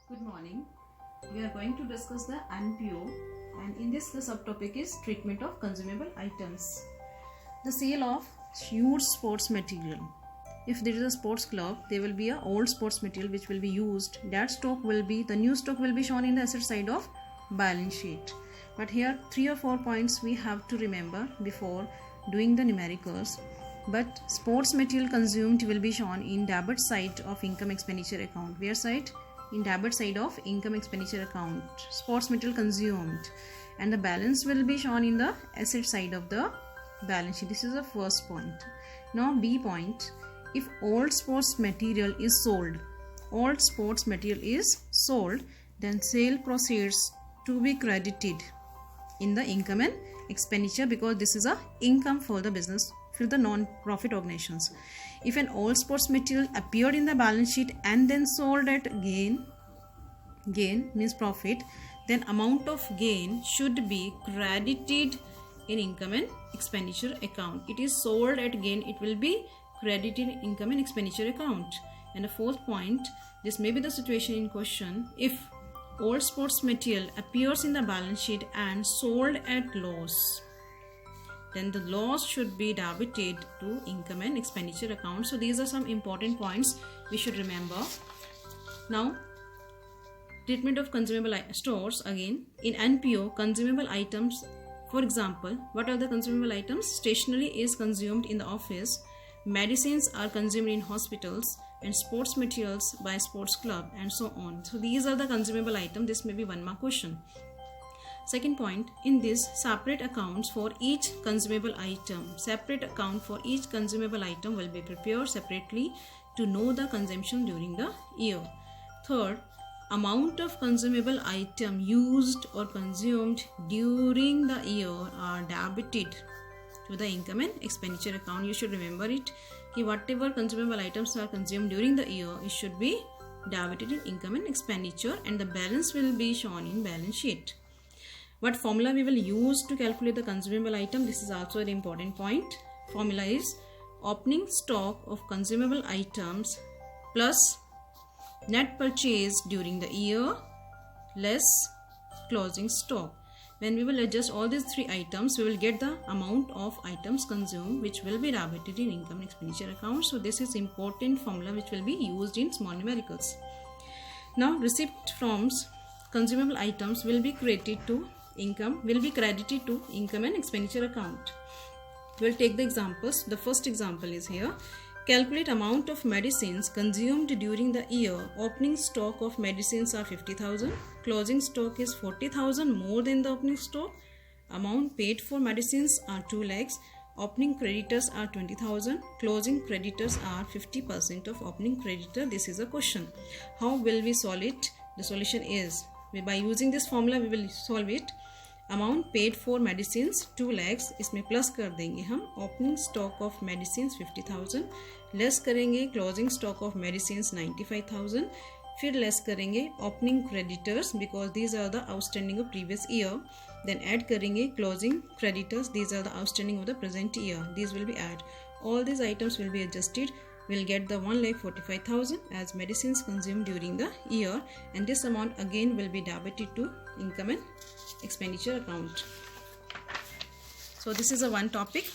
Good morning. We are going to discuss the NPO, and in this the subtopic is treatment of consumable items. The sale of used sports material. If there is a sports club, there will be a old sports material which will be used. That stock will be, the new stock will be shown in the asset side of balance sheet. But here 3 or 4 points we have to remember before doing the numericals. But sports material consumed will be shown in debit side of income expenditure account. Where side? In debit side of income expenditure account. Sports material consumed, and the balance will be shown in the asset side of the balance sheet. This is the first point. Now B point, if old sports material is sold, then sale proceeds to be credited in the income and expenditure, because this is a income for the business, for the non-profit organizations. If an old sports material appeared in the balance sheet and then sold at gain means profit, then amount of gain should be credited in income and expenditure account. It is sold at gain, it will be credited in income and expenditure account. And the fourth point, this may be the situation in question. If old sports material appears in the balance sheet and sold at loss, then the loss should be debited to income and expenditure account. So these are some important points we should remember. Now, treatment of consumable stores. Again, in NPO, consumable items, for example, what are the consumable items? Stationery is consumed in the office, medicines are consumed in hospitals, and sports materials by sports club, and so on. So these are the consumable items. This may be one mark question. Second point, in this, separate accounts for each consumable item. Separate account for each consumable item will be prepared separately to know the consumption during the year. Third, amount of consumable item used or consumed during the year are debited to the income and expenditure account. You should remember it. Whatever consumable items are consumed during the year, it should be debited in income and expenditure, and the balance will be shown in balance sheet. What formula we will use to calculate the consumable item? This is also an important point. Formula is opening stock of consumable items plus net purchase during the year less closing stock. When we will adjust all these three items, we will get the amount of items consumed, which will be debited in income and expenditure account. So this is important formula which will be used in small numericals. Now, receipt from consumable items will be credited to income and expenditure account. We'll take the examples. The first example is here. Calculate amount of medicines consumed during the year. Opening stock of medicines are 50,000. Closing stock is 40,000 more than the opening stock. Amount paid for medicines are 2 lakhs. Opening creditors are 20,000. Closing creditors are 50% of opening creditor. This is a question. How will we solve it? The solution is, by using this formula we will solve it. Amount paid for medicine 2 lakhs, इसमें plus कर देंगे हम opening stock of medicine 50,000, less करेंगे closing stock of medicine 95,000, फिर less करेंगे opening creditors because these are the outstanding of previous year, then add करेंगे closing creditors, these are the outstanding of the present year, these will be add. All these items will be adjusted. We'll get the 1,45,000 as medicines consumed during the year, and this amount again will be debited to income and expenditure account. So this is a one topic.